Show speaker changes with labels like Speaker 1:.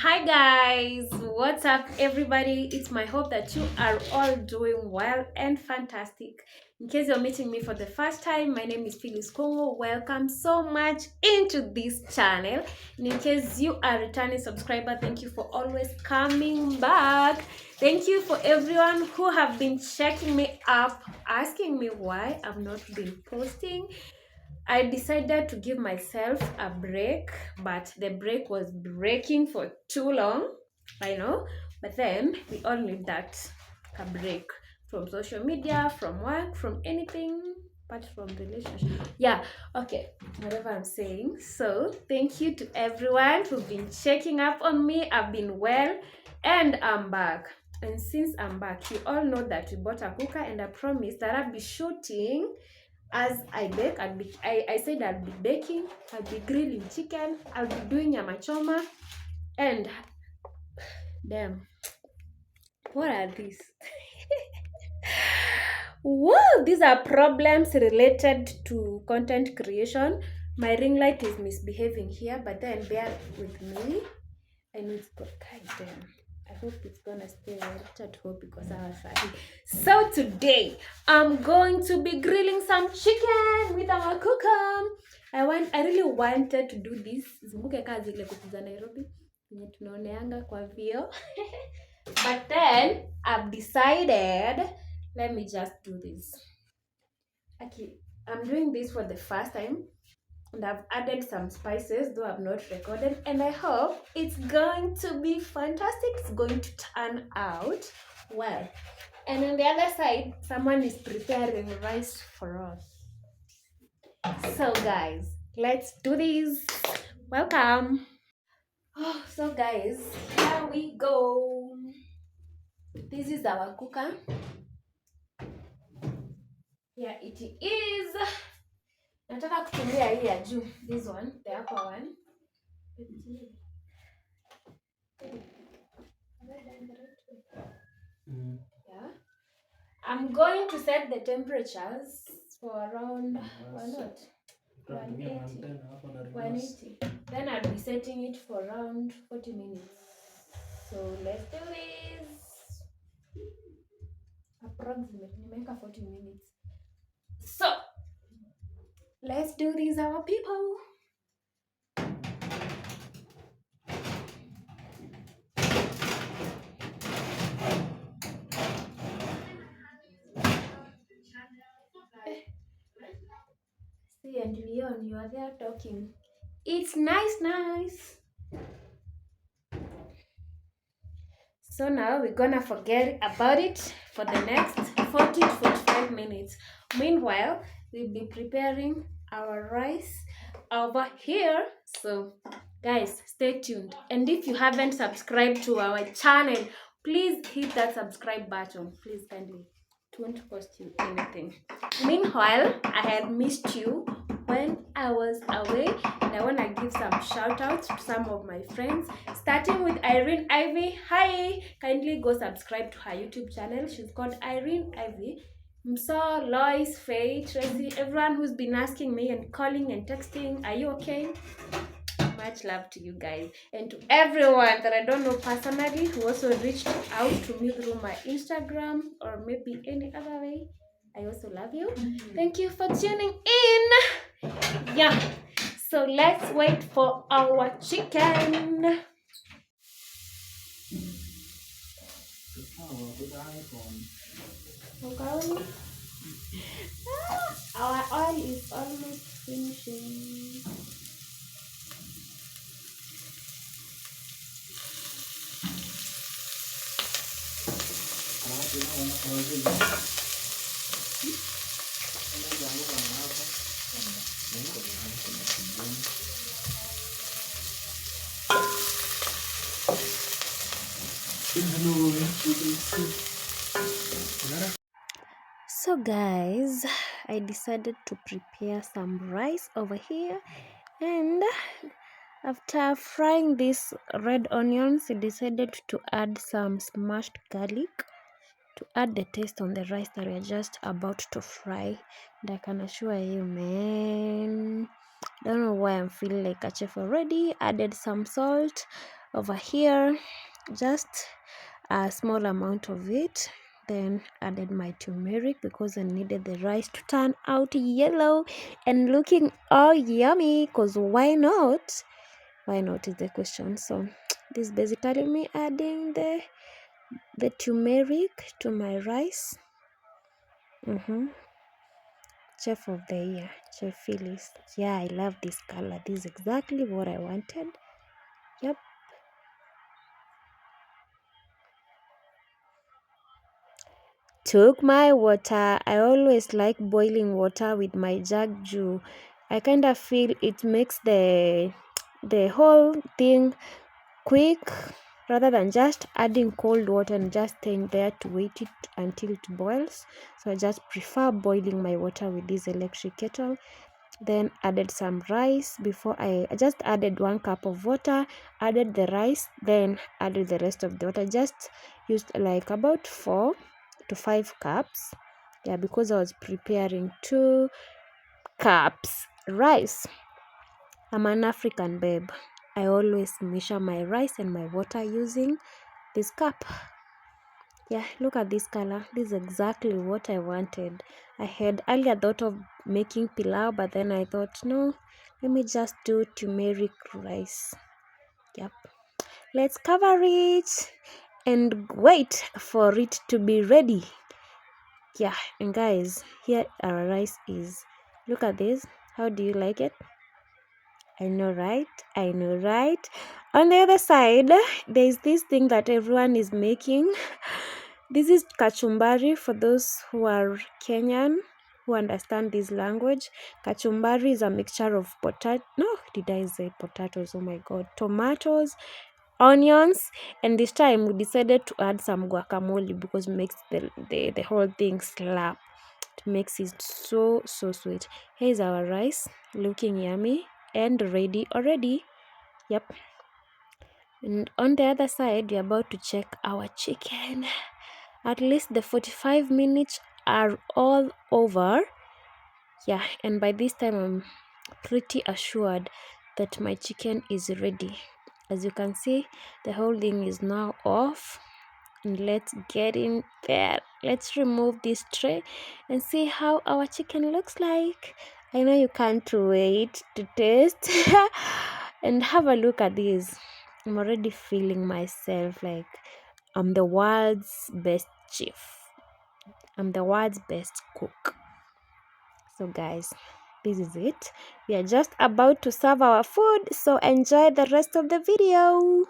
Speaker 1: Hi guys, what's up everybody? It's my hope that you are all doing well and fantastic. In case you're meeting me for the first time, my name is Phylis Kungu. Welcome so much into this channel. And in case you are a returning subscriber, thank you for always coming back. Thank you for everyone who have been checking me up, asking me why I've not been posting. I decided to give myself a break, but the break was breaking for too long. I know, but then we all need that a break from social media, from work, from anything, apart from relationship. Yeah, okay, whatever I'm saying. So, thank you to everyone who've been checking up on me. I've been well and I'm back. And since I'm back, you all know that we bought a cooker and I promised that I'd be shooting as I bake. I said I'll be baking, I'll be grilling chicken, I'll be doing nyama choma, and damn, what are these? Whoa, these are problems related to content creation. My ring light is misbehaving here, but then bear with me. I need to damn. I hope it's gonna stay right at home because I was happy. So today I'm going to be grilling some chicken with our cooker. I really wanted to do this. Zimbuke kazi ile kuku za Nairobi yenye tunaoneanga kwa vio. But then I've decided, let me just do this. Okay, I'm doing this for the first time. And I've added some spices, though I've not recorded, and I hope it's going to be fantastic. It's going to turn out well. And on the other side, someone is preparing rice for us. So guys, let's do this. Welcome. Oh, so guys, here we go. This is our cooker. Here it is. Nataka kutumia hii ya juu. This one, the upper one. Yeah. I'm going to set the temperatures for around 180. Then I'll be setting it for around 40 minutes. So let's do this. Approximately make a 40 minutes. So let's do this, our people. See, and Leon, you are there talking. It's nice. So now we're gonna forget about it for the next 40 to 45 minutes. Meanwhile, we'll be preparing our rice over here. So guys, stay tuned. And if you haven't subscribed to our channel, please hit that subscribe button. Please kindly. It won't cost you anything. Meanwhile, I had missed you when I was away, and I want to give some shout outs to some of my friends, starting with Irene Ivy. Hi, kindly go subscribe to her YouTube channel. She's called Irene Ivy. Mso, Lois, Faye, Tracy, everyone who's been asking me and calling and texting, are you okay? Much love to you guys, and to everyone that I don't know personally who also reached out to me through my Instagram or maybe any other way. I also love you. Thank you for tuning in. Yeah, so let's wait for our chicken. Okay. Our oil is almost finishing. So guys, I decided to prepare some rice over here, and after frying these red onions, I decided to add some smashed garlic to add the taste on the rice that we are just about to fry. And I can assure you, man, Don't know why I'm feeling like a chef already. Added some salt over here, just a small amount of it. Then added my turmeric because I needed the rice to turn out yellow and looking all yummy, because why not? Why not is the question. So this is basically me adding the turmeric to my rice. Chef of the year, Chef Phyllis. Yeah, I love this color. This is exactly what I wanted. Yep. Took my water. I always like boiling water with my jug jew. I kind of feel it makes the whole thing quick rather than just adding cold water and just staying there to wait it until it boils. So I just prefer boiling my water with this electric kettle. Then added some rice. Before I just added 1 cup of water, added the rice, then added the rest of the water. Just used like about 4 to 5 cups. Yeah, because I was preparing 2 cups rice. I'm an African babe. I always measure my rice and my water using this cup. Yeah, look at this color. This is exactly what I wanted. I had earlier thought of making pilau, but then I thought, no, let me just do turmeric rice. Yep. Let's cover it and wait for it to be ready. Yeah, and guys, here our rice is. Look at this. How do you like it? I know, right? I know, right? On the other side, there's this thing that everyone is making. This is kachumbari for those who are Kenyan, who understand this language. Kachumbari is a mixture of potato. No, did I say potatoes? Oh my God. Tomatoes, onions, and this time we decided to add some guacamole because it makes the whole thing slap. It makes it so sweet. Here's our rice, looking yummy and ready already. Yep. And on the other side, we're about to check our chicken. At least the 45 minutes are all over. Yeah, and by this time I'm pretty assured that my chicken is ready. As you can see, the whole thing is now off. And let's get in there. Let's remove this tray and see how our chicken looks like. I know you can't wait to taste. And have a look at this. I'm already feeling myself like I'm the world's best chef. I'm the world's best cook. So guys, this is it. We are just about to serve our food, so enjoy the rest of the video.